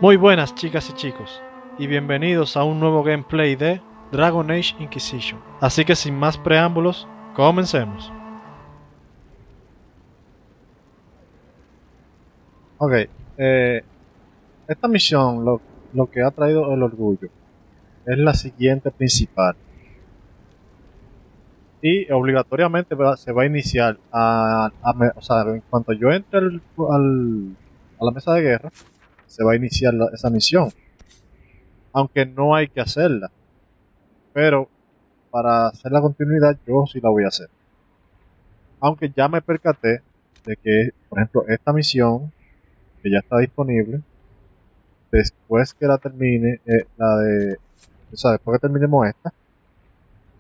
Muy buenas chicas y chicos, y bienvenidos a un nuevo gameplay de Dragon Age Inquisition. Así que sin más preámbulos, comencemos. Ok, esta misión, lo que ha traído el orgullo, es la siguiente principal. Y obligatoriamente se va a iniciar, o sea, en cuanto yo entre a la mesa de guerra, se va a iniciar esa misión. Aunque no hay que hacerla, pero para hacer la continuidad yo sí la voy a hacer. Aunque ya me percaté de que, por ejemplo, esta misión, que ya está disponible, después que la termine, o sea, después que terminemos esta,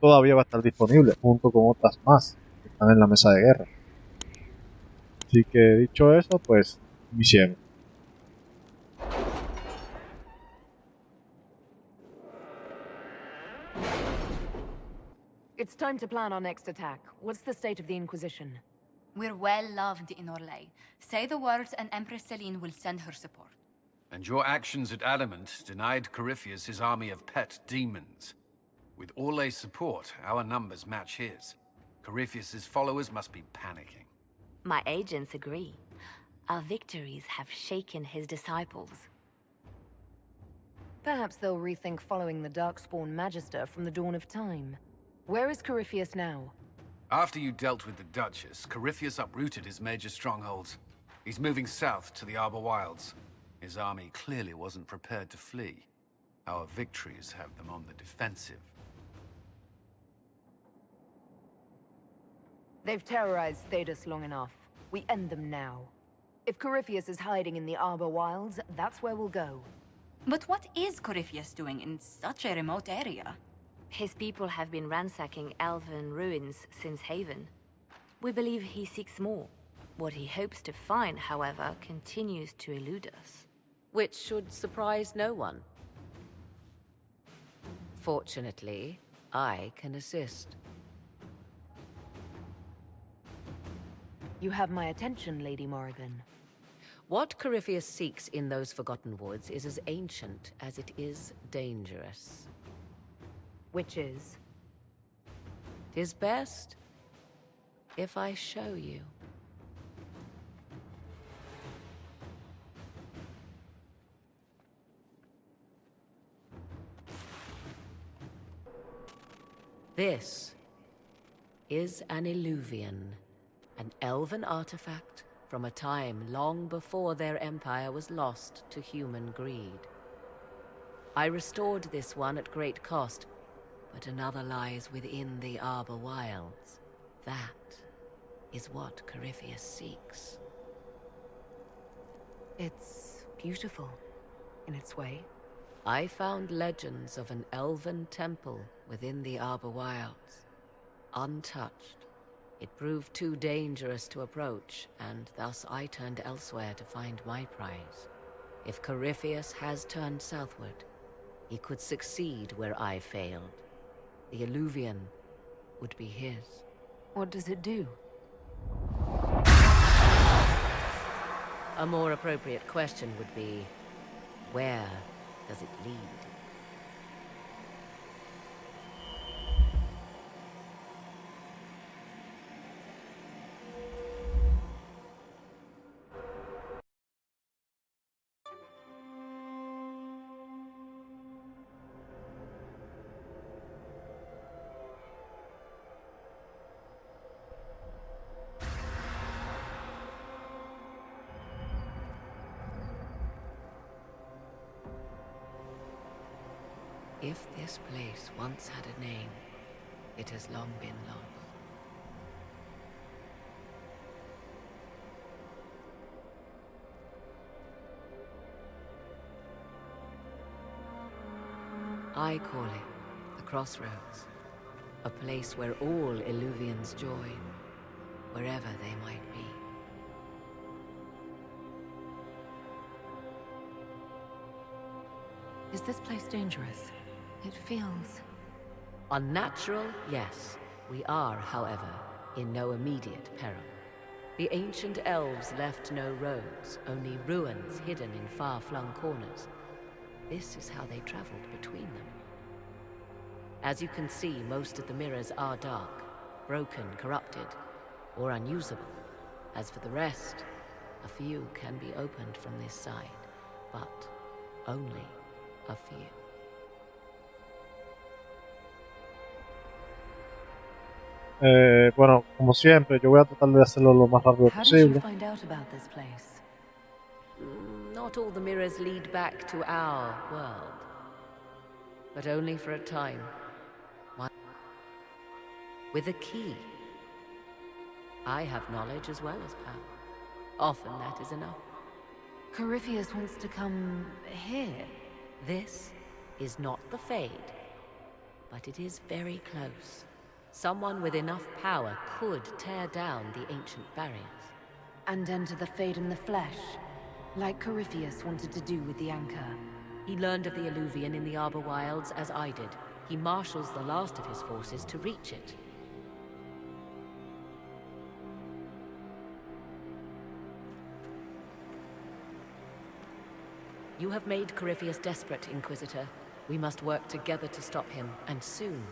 todavía va a estar disponible, junto con otras más que están en la mesa de guerra. Así que dicho eso, pues, iniciemos. It's time to plan our next attack. What's the state of the Inquisition? We're well loved in Orlais. Say the words and Empress Celine will send her support. And your actions at Adamant denied Corypheus his army of pet demons. With Orlais' support, our numbers match his. Corypheus' followers must be panicking. My agents agree. Our victories have shaken his disciples. Perhaps they'll rethink following the Darkspawn Magister from the dawn of time. Where is Corypheus now? After you dealt with the Duchess, Corypheus uprooted his major strongholds. He's moving south to the Arbor Wilds. His army clearly wasn't prepared to flee. Our victories have them on the defensive. They've terrorized Thedas long enough. We end them now. If Corypheus is hiding in the Arbor Wilds, that's where we'll go. But what is Corypheus doing in such a remote area? His people have been ransacking elven ruins since Haven. We believe he seeks more. What he hopes to find, however, continues to elude us. Which should surprise no one. Fortunately, I can assist. You have my attention, Lady Morrigan. What Corypheus seeks in those Forgotten Woods is as ancient as it is dangerous. Which is? 'Tis best if I show you. This is an Illuvian, an elven artifact from a time long before their empire was lost to human greed. I restored this one at great cost, but another lies within the Arbor Wilds. That is what Corypheus seeks. It's beautiful, in its way. I found legends of an elven temple within the Arbor Wilds, untouched. It proved too dangerous to approach, and thus I turned elsewhere to find my prize. If Corypheus has turned southward, he could succeed where I failed. The Illuvian would be his. What does it do? A more appropriate question would be, where does it lead? If this place once had a name, it has long been lost. I call it the Crossroads, a place where all Illuvians join, wherever they might be. Is this place dangerous? It feels... Unnatural, yes. We are, however, in no immediate peril. The ancient elves left no roads, only ruins hidden in far-flung corners. This is how they traveled between them. As you can see, most of the mirrors are dark, broken, corrupted, or unusable. As for the rest, a few can be opened from this side, but only a few. Bueno, como siempre, yo voy a tratar de hacerlo lo más rápido How did you posible. find out about this place? Not all the mirrors lead back to our world, but only for a time. One with a key. I have knowledge as well as power. Often that is enough. Corypheus wants to come here. This is not the Fade, but it is very close. Someone with enough power could tear down the ancient barriers. And enter the Fade in the flesh, like Corypheus wanted to do with the Anchor. He learned of the Illuvian in the Arbor Wilds as I did. He marshals the last of his forces to reach it. You have made Corypheus desperate, Inquisitor. We must work together to stop him, and soon.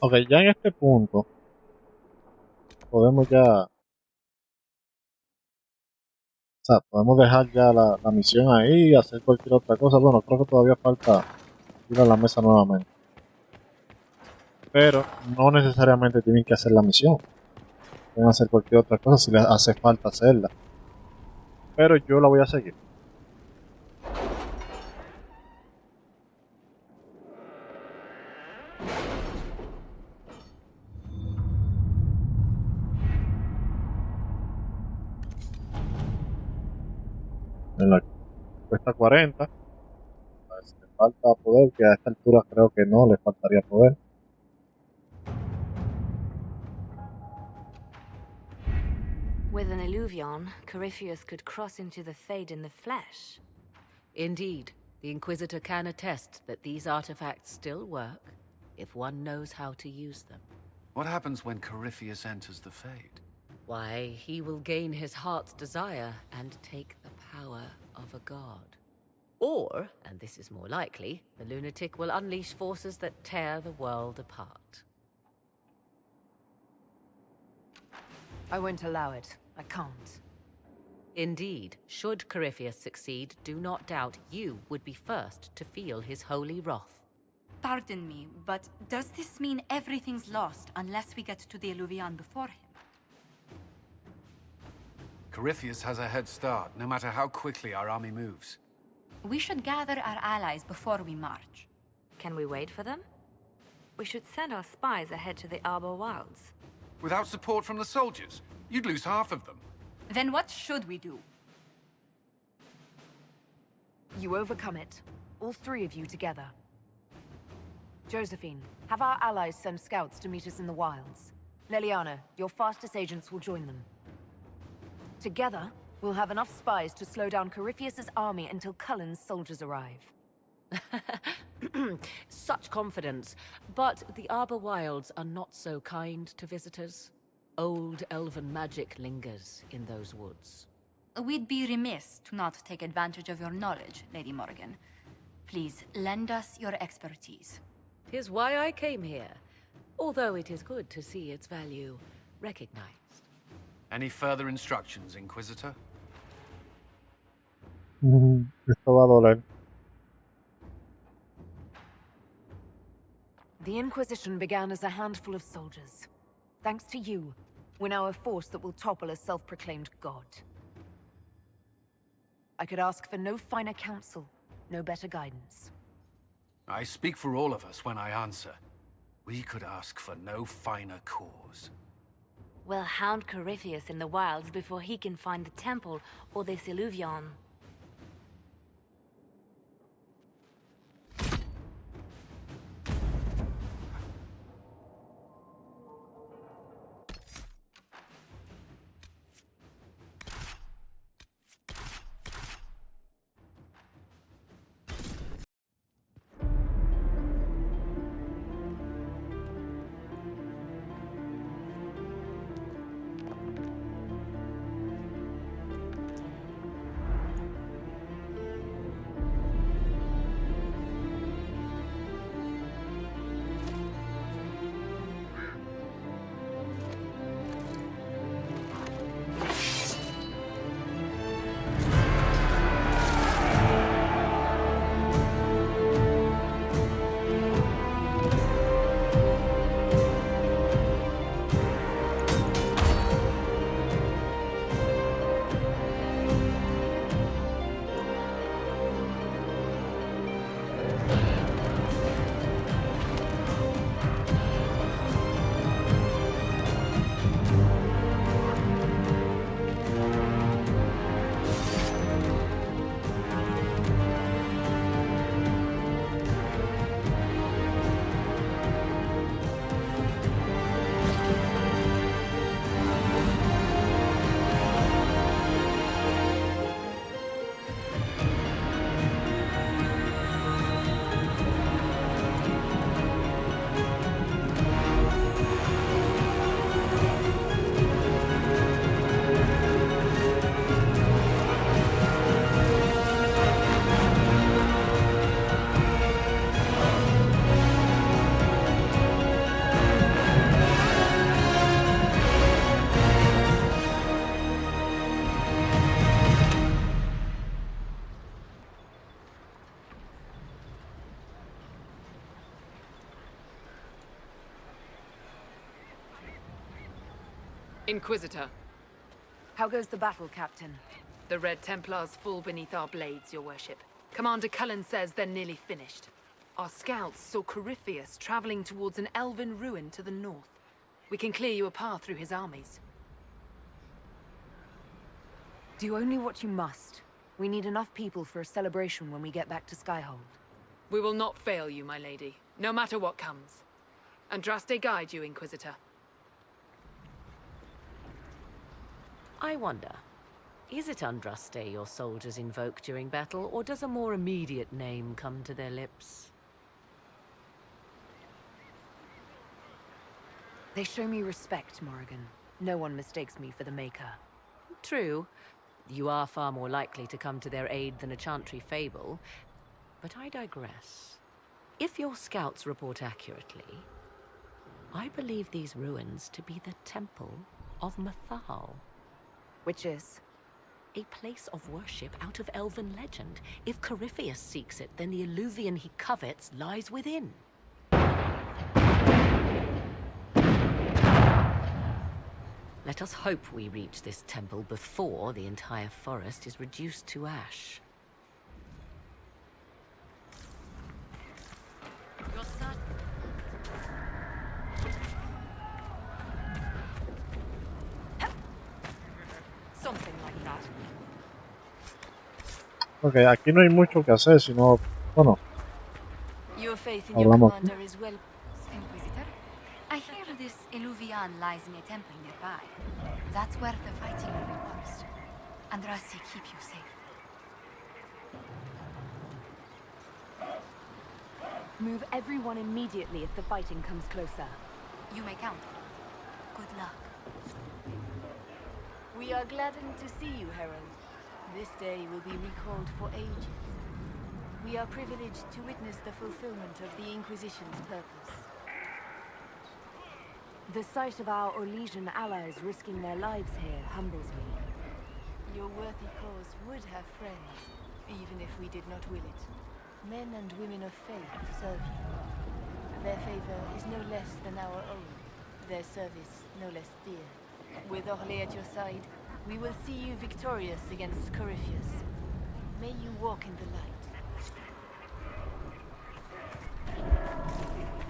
Ok, ya en este punto podemos ya, o sea, podemos dejar ya la misión ahí y hacer cualquier otra cosa. Bueno, creo que todavía falta ir a la mesa nuevamente, pero no necesariamente tienen que hacer la misión, pueden hacer cualquier otra cosa si les hace falta hacerla, pero yo la voy a seguir. En la cuesta 40, a ver si le falta poder, que a esta altura creo que no le faltaría poder. With an Illuvion, Corypheus could cross into the Fade in the flesh. Indeed, the Inquisitor can attest that these artifacts still work if one knows how to use them. What happens when Corypheus enters the Fade? Why, he will gain his heart's desire and take the power of a god. Or, and this is more likely, the lunatic will unleash forces that tear the world apart. I won't allow it. I can't. Indeed, should Corypheus succeed, do not doubt you would be first to feel his holy wrath. Pardon me, but does this mean everything's lost unless we get to the Illuvian before him? Corypheus has a head start, no matter how quickly our army moves. We should gather our allies before we march. Can we wait for them? We should send our spies ahead to the Arbor Wilds. Without support from the soldiers, you'd lose half of them. Then what should we do? You overcome it. All three of you together. Josephine, have our allies send scouts to meet us in the wilds. Leliana, your fastest agents will join them. Together, we'll have enough spies to slow down Corypheus's army until Cullen's soldiers arrive. Such confidence. But the Arbor Wilds are not so kind to visitors. Old elven magic lingers in those woods. We'd be remiss to not take advantage of your knowledge, Lady Morgan. Please, lend us your expertise. 'Tis why I came here, although it is good to see its value recognized. Any further instructions, Inquisitor? Esto va a doler. The Inquisition began as a handful of soldiers. Thanks to you, we're now a force that will topple a self-proclaimed god. I could ask for no finer counsel, no better guidance. I speak for all of us when I answer. We could ask for no finer cause. We'll hound Corypheus in the wilds before he can find the temple or this Illuvion. Inquisitor, How goes the battle, Captain? the Red Templars fall beneath our blades, your worship. Commander Cullen says they're nearly finished. Our scouts saw Corypheus traveling towards an elven ruin to the north. We can clear you a path through his armies. Do only what you must. We need enough people for a celebration when we get back to Skyhold. We will not fail you, my lady, no matter what comes. Andraste guide you, Inquisitor. I wonder, is it Andraste your soldiers invoke during battle, or does a more immediate name come to their lips? They show me respect, Morrigan. No one mistakes me for the Maker. True. You are far more likely to come to their aid than a chantry fable. But I digress. If your scouts report accurately, I believe these ruins to be the Temple of Mathal. Which is? A place of worship out of elven legend. If Corypheus seeks it, then the Illuvian he covets lies within. Let us hope we reach this temple before the entire forest is reduced to ash. Your son. Something like that. Ok, aquí no hay mucho que hacer, sino, bueno, Your faith in Hablamos. your commander is well. Inquisitor, I hear this Illuvian lies in a temple nearby. That's where the fighting will be worst. Andraste keep you safe. Move everyone immediately if the fighting comes closer. You may count. Good luck. We are gladdened to see you, Herald. This day will be recalled for ages. We are privileged to witness the fulfillment of the Inquisition's purpose. The sight of our Orlesian allies risking their lives here humbles me. Your worthy cause would have friends, even if we did not will it. Men and women of faith serve you. Their favor is no less than our own. Their service no less dear. With Orlais at your side, we will see you victorious against Corypheus. May you walk in the light.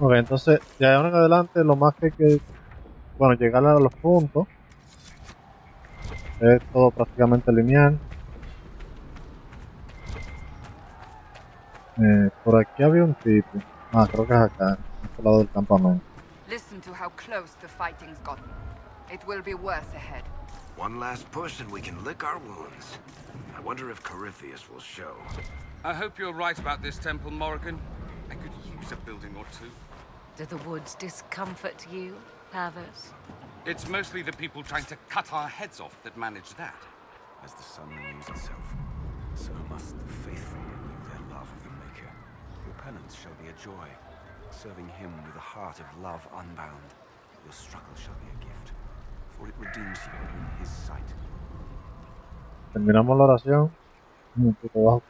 ok, entonces de ahora en adelante lo más que bueno, llegar a los puntos es todo prácticamente lineal. Por aquí había un tipo, creo que es acá, a este lado del campamento. Listen to how close the fighting's gotten. It will be worse ahead. One last push and we can lick our wounds. I wonder if Corypheus will show. I hope you're right about this temple, Morrigan. I could use a building or two. Do the woods discomfort you, Pavos? It's mostly the people trying to cut our heads off that manage that. As the sun renews itself, so must the faithful renew their love of the Maker. Your penance shall be a joy, serving him with a heart of love unbound. Your struggle shall be a gift, for it redeems you in his sight. Terminamos la oración. Un poquito bajo,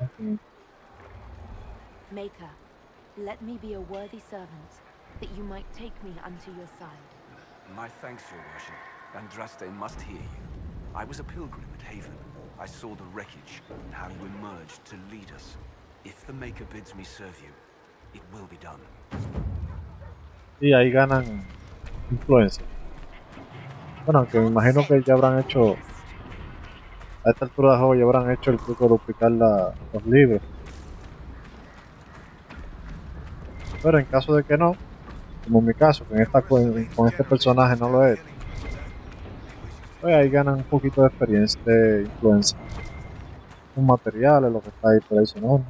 Maker, let me be a worthy servant, that you might take me unto your side. My thanks, your worship. Andraste must hear you. I was a pilgrim at Haven. I saw the wreckage and how you emerged to lead us. If the Maker bids me serve you, it will be done. Y ahí ganan influencia. Bueno, aunque me imagino que ya habrán hecho, a esta altura del juego ya habrán hecho el truco de duplicar los libros. Pero en caso de que no, como en mi caso, que con este personaje no lo he hecho, pues ahí ganan un poquito de experiencia, de influencia. Los materiales, lo que está ahí por ahí sonando.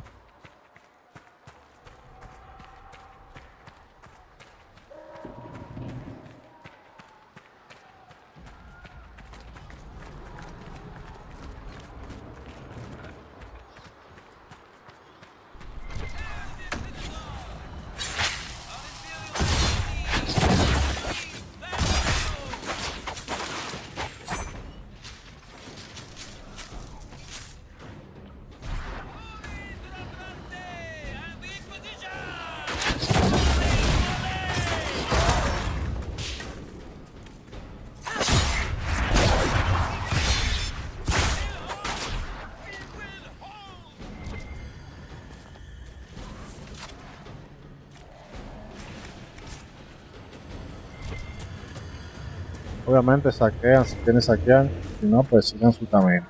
Obviamente saquean si quieren saquear, si no pues sigan su camino.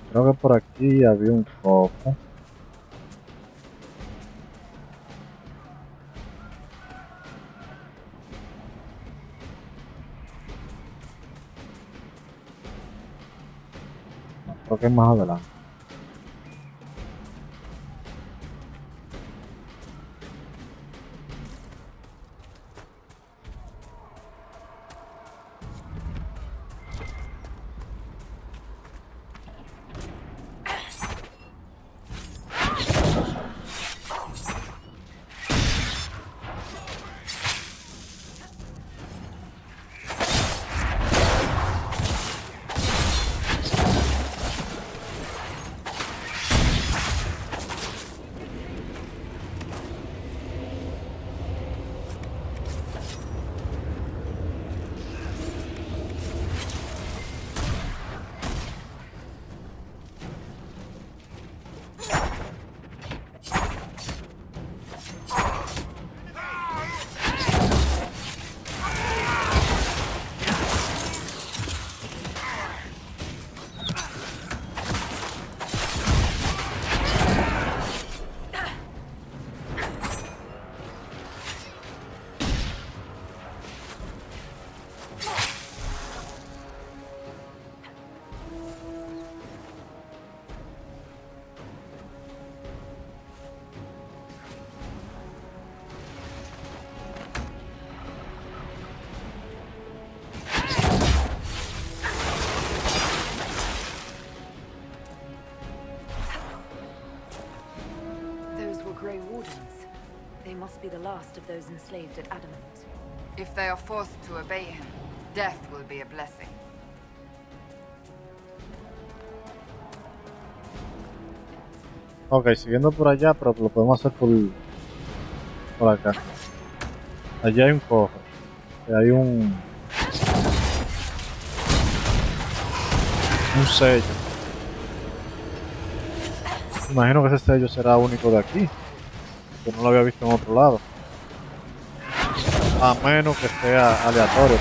Creo que por aquí había un cofre. Creo que es más adelante. Grey Wardens. They must be the last of those enslaved at Adamant. If they are forced to obey him, death will be a blessing. Ok, siguiendo por allá, pero lo podemos hacer por acá. Allá hay un cofre. Hay un sello. Imagino que ese sello será único de aquí, que no lo había visto en otro lado, a menos que sea aleatorio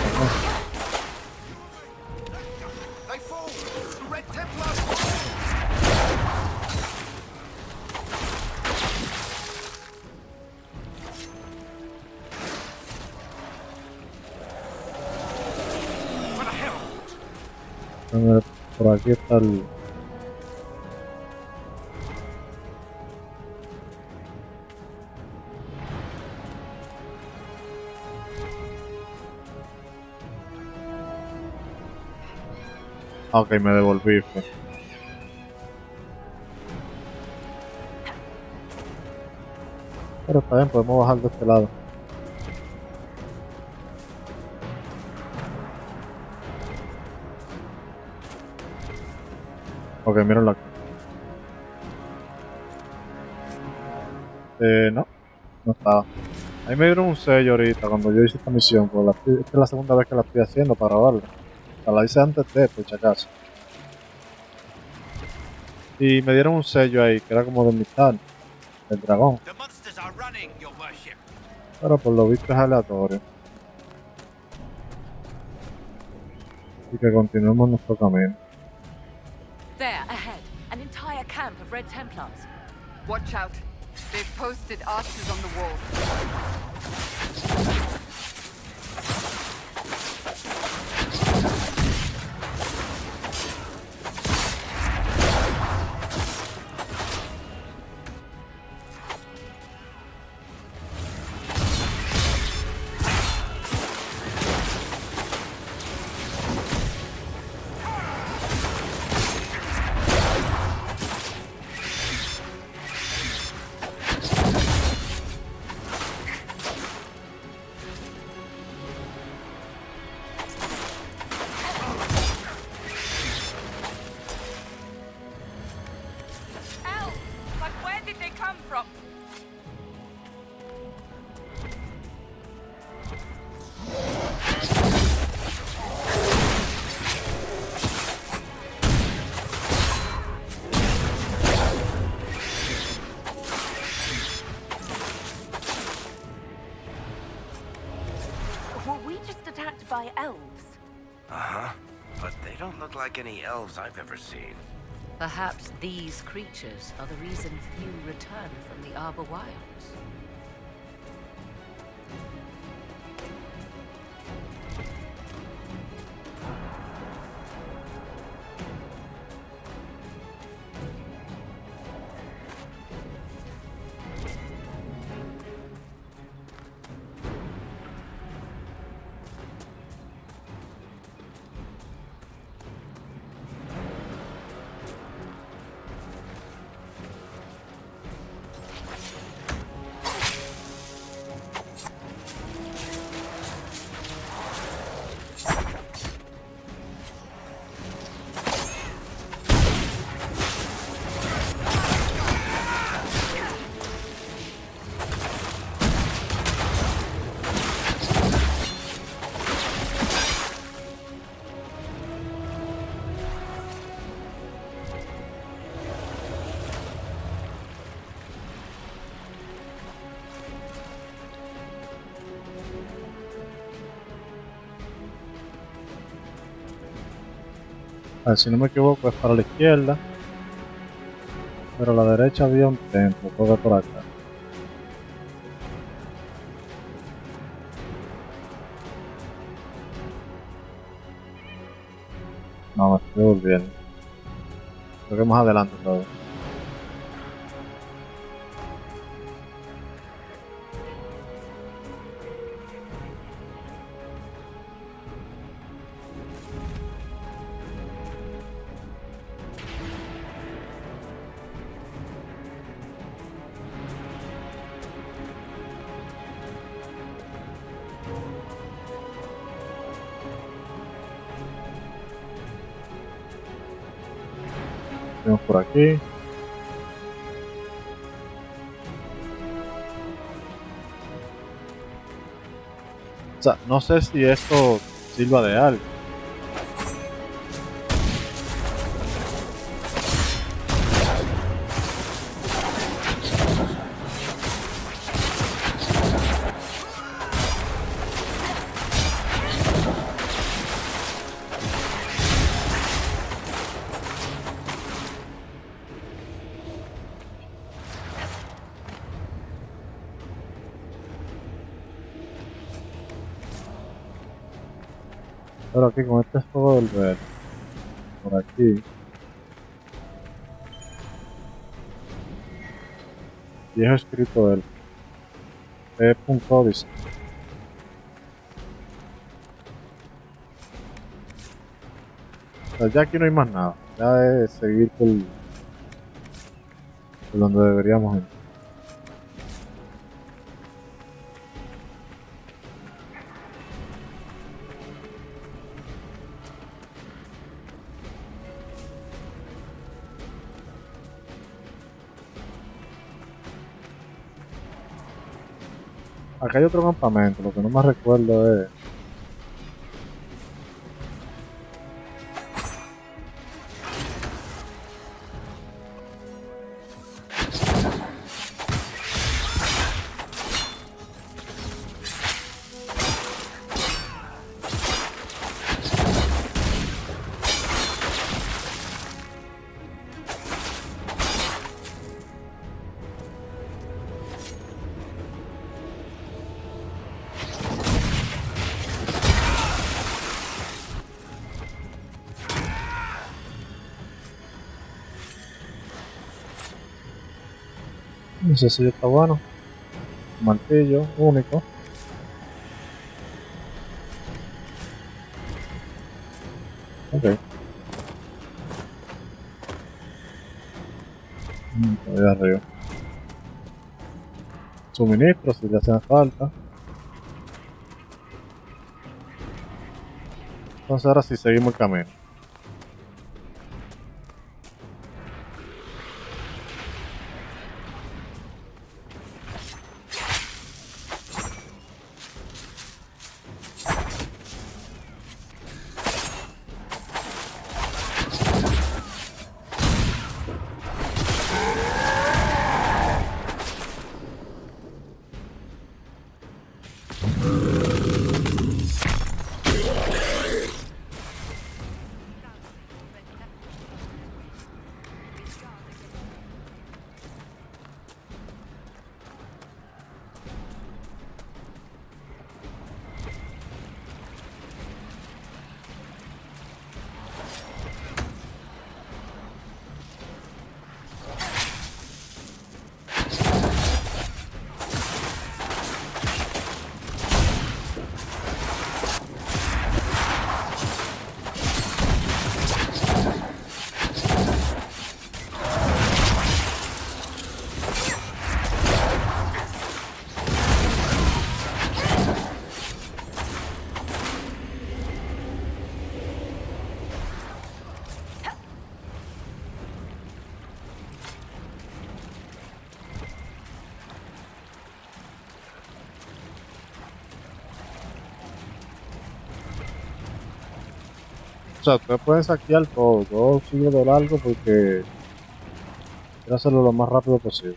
también. Por aquí está el... Ok, me devolví. Pero está bien, podemos bajar de este lado. Ok, mírenlo aquí. No estaba. Ahí me dieron un sello ahorita cuando yo hice esta misión, pues esta es la segunda vez que la estoy haciendo para grabarla. O sea, la hice antes de, por si acaso. Y me dieron un sello ahí, que era como de mitad, del dragón. Pero por lo visto es aleatorio. Y que continuemos nuestro camino. There, ahead, an entire camp of Red Templars. Watch out. They've posted archers on the wall. Were we just attacked by elves? Uh-huh. But they don't look like any elves I've ever seen. Perhaps these creatures are the reason few return from the Arbor Wilds. A ver, si no me equivoco es para la izquierda, pero a la derecha había un templo, todo por acá. No, me estoy volviendo. Creo que más adelante todo. Vamos por aquí. O sea, no sé si esto sirva de algo. Pero aquí con este fuego del verde, por aquí, viejo escrito del P.Odyssey. O sea, ya aquí no hay más nada, ya es seguir por donde deberíamos ir. Acá hay otro campamento, lo que no me recuerdo es... Ese sí está bueno. Martillo único. Ok. Todavía arriba. Suministros si le hacen falta. Entonces ahora sí seguimos el camino. sea, ustedes pueden saquear todo. Yo sigo de largo porque quiero hacerlo lo más rápido posible.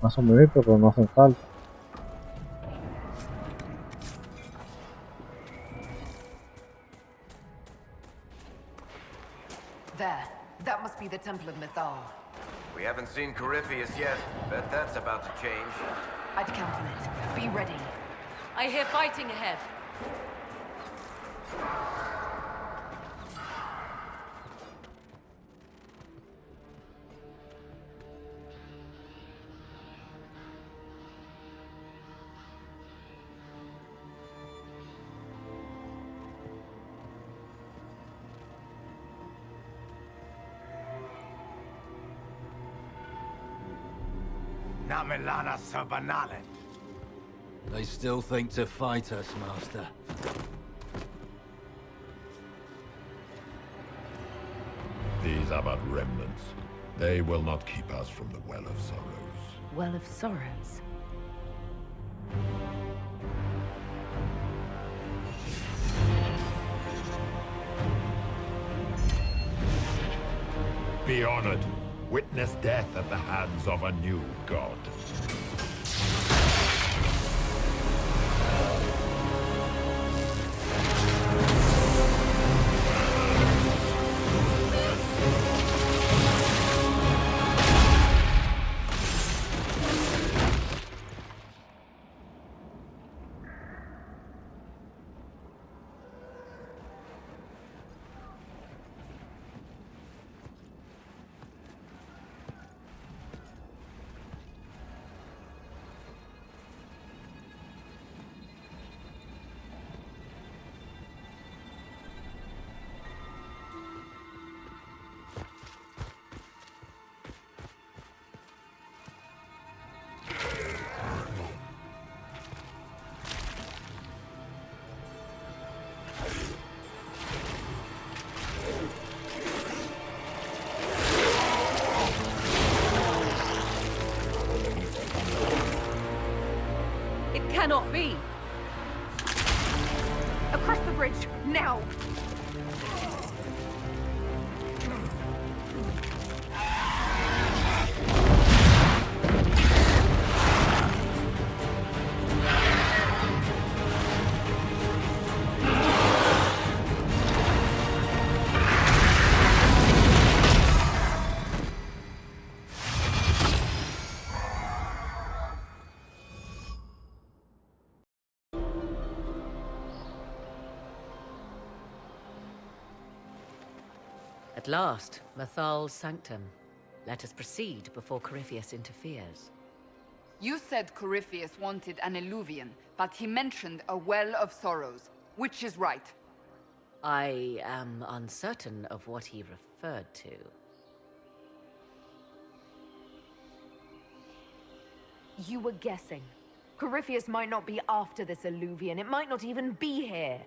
Más o menos, pero no hacen falta. There. That must be the Temple of Mythal. We haven't seen Corypheus yet. Bet that's about to change. I'd count on it. Be ready. I hear fighting ahead. Namelana Sabanale. They still think to fight us, Master. These are but remnants. They will not keep us from the Well of Sorrows. Well of Sorrows. Be honored. Witness death at the hands of a new god. Cannot be! Across the bridge, now! At last, Mythal's sanctum. Let us proceed before Corypheus interferes. You said Corypheus wanted an eluvian, but he mentioned a Well of Sorrows. Which is right? I am uncertain of what he referred to. You were guessing. Corypheus might not be after this eluvian. It might not even be here.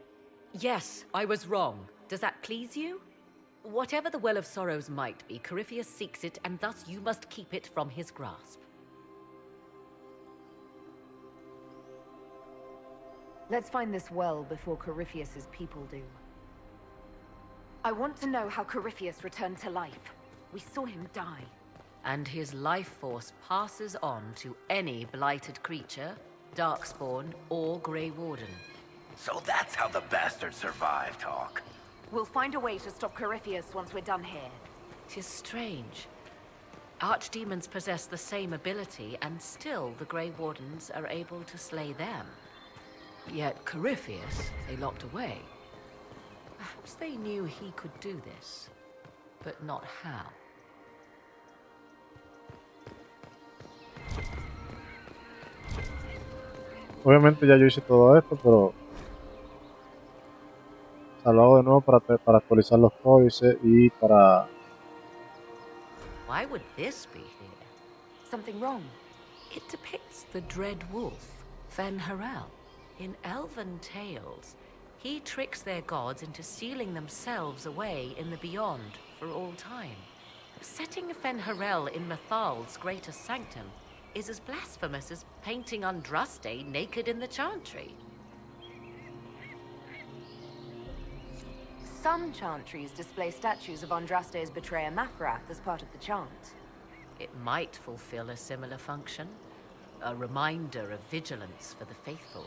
Yes, I was wrong. Does that please you? Whatever the Well of Sorrows might be, Corypheus seeks it, and thus you must keep it from his grasp. Let's find this well before Corypheus's people do. I want to know how Corypheus returned to life. We saw him die. And his life force passes on to any blighted creature, darkspawn, or Grey Warden. So that's how the bastard survived, Hawk. We'll find a way to stop Corypheus once we're done here. Tis strange. Archdemons possess the same ability, and still the Grey Wardens are able to slay them. Yet Corypheus they locked away. Perhaps they knew he could do this, but not how. Obviamente ya yo hice todo esto, pero o sea, lo hago de nuevo para actualizar los códices y para... Why would this be here? Something wrong? It depicts the Dread Wolf, Fen-Harel. In elven tales, he tricks their gods into sealing themselves away in the beyond for all time. Setting Fen-Harel in Methal's greater sanctum is as blasphemous as painting Andraste naked in the chantry. Some chantries display statues of Andraste's betrayer Mathrath as part of the chant. It might fulfill a similar function, a reminder of vigilance for the faithful.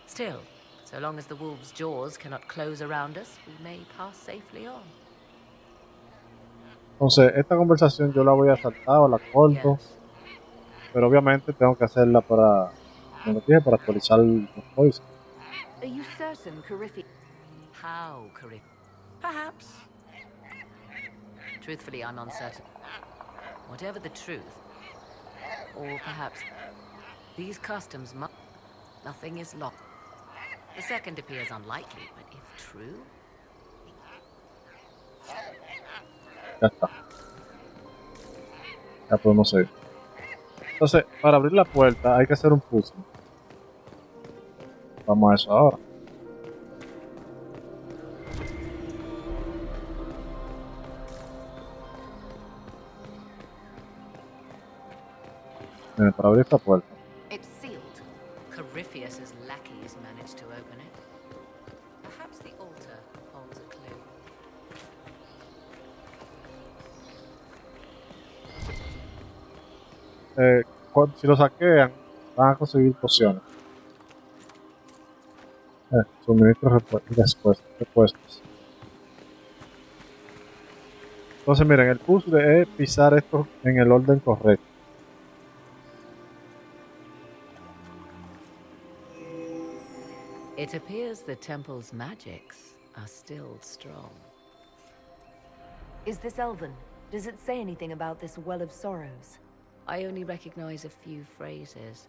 Still, so long as the wolf's jaws cannot close around us, we may pass safely on. Entonces, esta conversación yo la voy a saltar o la corto, Yes. pero obviamente tengo que hacerla como dije, para actualizar los códices. Are you certain Corypheus... How, Corypheus? Perhaps. Truthfully, I'm uncertain. Whatever the truth, or perhaps these customs must... Nothing is locked. The second appears unlikely, but if true... Ya está. Ya podemos seguir. Entonces, para abrir la puerta hay que hacer un puzzle. Vamos a eso ahora. Para abrir esta puerta. It's sealed. Corypheus's lackeys managed to open it. Perhaps the altar holds a clue. Si lo saquean, van a conseguir pociones. Suministros repuestos. Entonces miren, el puzzle es pisar esto en el orden correcto. It appears the temple's magics are still strong. Is this Elven? Does it say anything about this Well of Sorrows? I only recognize a few phrases.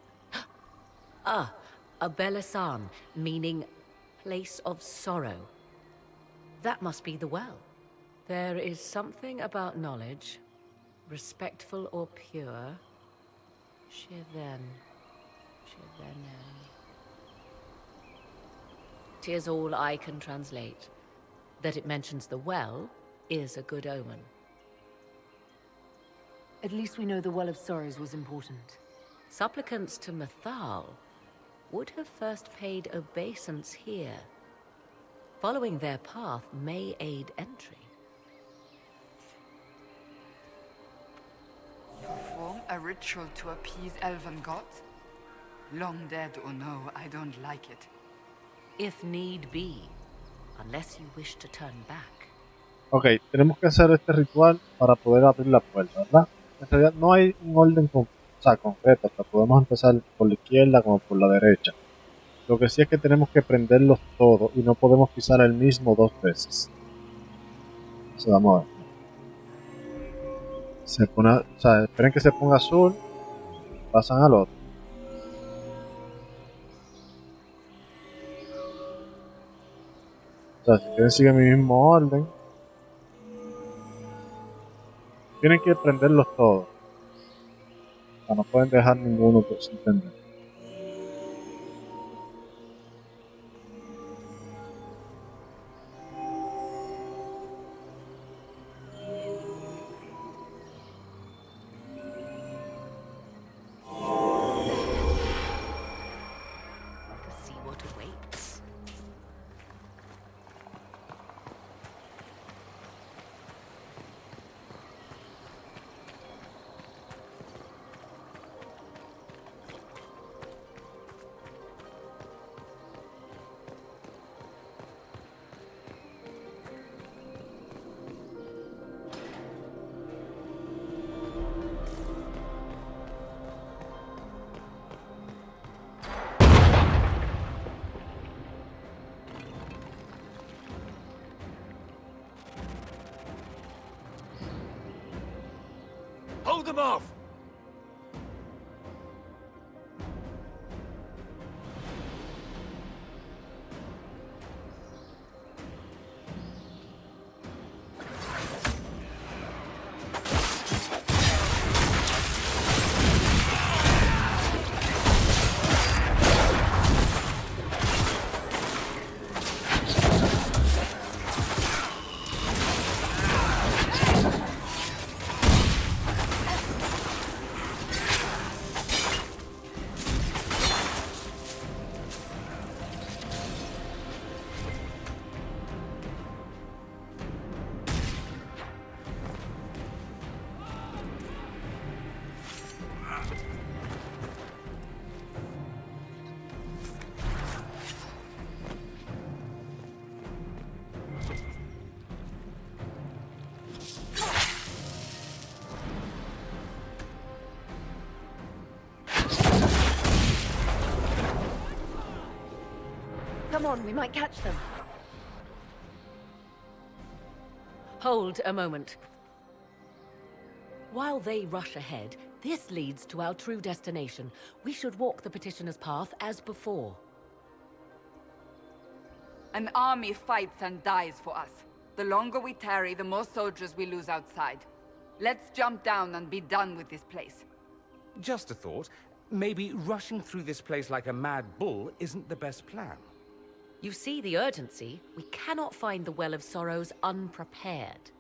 Ah, a Belisan, meaning place of sorrow. That must be the well. There is something about knowledge, respectful or pure. Shiven. Shivenen. 'Tis all I can translate. That it mentions the well is a good omen. At least we know the Well of Sorrows was important. Supplicants to Methal would have first paid obeisance here. Following their path may aid entry. Perform a ritual to appease elven gods? Long dead or no, I don't like it. If need be, unless you wish to turn back. Ok, tenemos que hacer este ritual para poder abrir la puerta, ¿verdad? En realidad no hay un orden concreto, hasta podemos empezar por la izquierda como por la derecha. Lo que sí es que tenemos que prenderlos todos y no podemos pisar el mismo dos veces. Entonces vamos a ver. Se pone, o sea, esperen que se ponga azul, pasan al otro. O sea, si quieren siguen mi mismo orden. Tienen que prenderlos todos. O sea, no pueden dejar ninguno sin prender. To see what awaits. Hold them off! Come on, we might catch them. Hold a moment. While they rush ahead, this leads to our true destination. We should walk the petitioner's path as before. An army fights and dies for us. The longer we tarry, the more soldiers we lose outside. Let's jump down and be done with this place. Just a thought. Maybe rushing through this place like a mad bull isn't the best plan. You see the urgency? We cannot find the Well of Sorrows unprepared.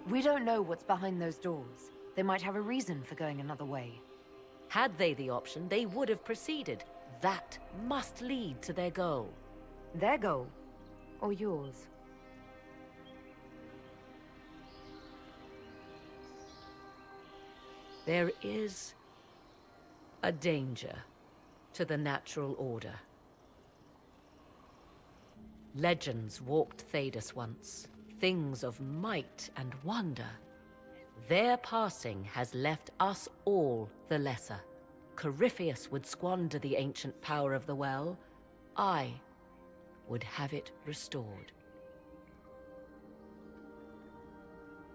We don't know what's behind those doors. They might have a reason for going another way. Had they the option, they would have proceeded. That must lead to their goal. Their goal? Or yours? There is a danger to the natural order. Legends walked Thedas once, things of might and wonder. Their passing has left us all the lesser. Corypheus would squander the ancient power of the well. I would have it restored.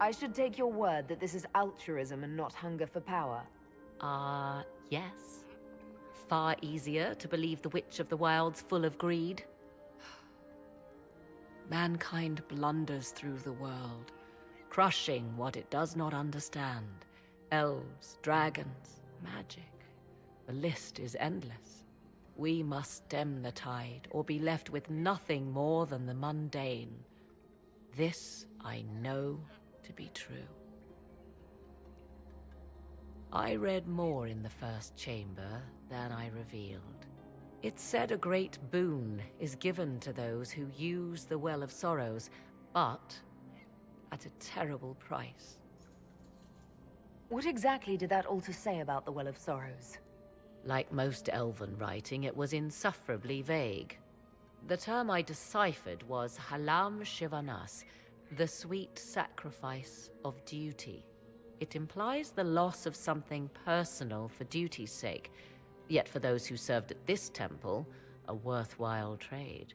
I should take your word that this is altruism and not hunger for power. Yes. Far easier to believe the Witch of the Wilds full of greed. Mankind blunders through the world, crushing what it does not understand. Elves, dragons, magic. The list is endless. We must stem the tide, or be left with nothing more than the mundane. This I know to be true. I read more in the first chamber than I revealed. It said a great boon is given to those who use the Well of Sorrows, but at a terrible price. What exactly did that altar say about the Well of Sorrows? Like most elven writing, it was insufferably vague. The term I deciphered was Halam Shivanas, the sweet sacrifice of duty. It implies the loss of something personal for duty's sake, yet for those who served at this temple, a worthwhile trade.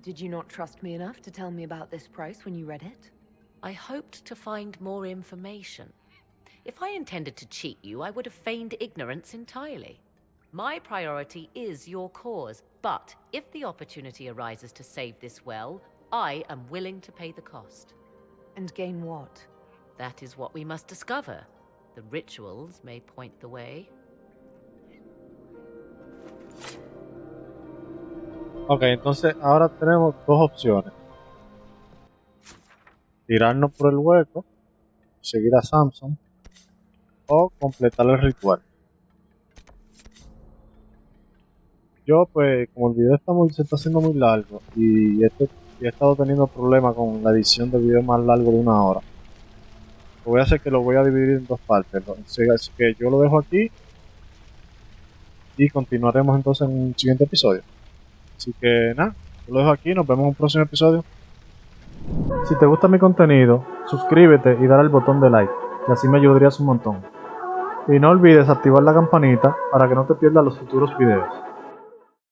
Did you not trust me enough to tell me about this price when you read it? I hoped to find more information. If I intended to cheat you, I would have feigned ignorance entirely. My priority is your cause, but if the opportunity arises to save this well, I am willing to pay the cost. And gain what? That is what we must discover. The rituals may point the way. Ok, entonces ahora tenemos dos opciones. Tirarnos por el hueco, seguir a Samson, o completar el ritual. Yo pues, como el video se está haciendo muy largo y he estado teniendo problemas con la edición del video más largo de 1 hora, lo voy a hacer que lo voy a dividir en 2 partes. Así que yo lo dejo aquí y continuaremos entonces en un siguiente episodio. Así que nada, yo lo dejo aquí, nos vemos en un próximo episodio. Si te gusta mi contenido, suscríbete y dale al botón de like, que así me ayudarías un montón. Y no olvides activar la campanita para que no te pierdas los futuros videos.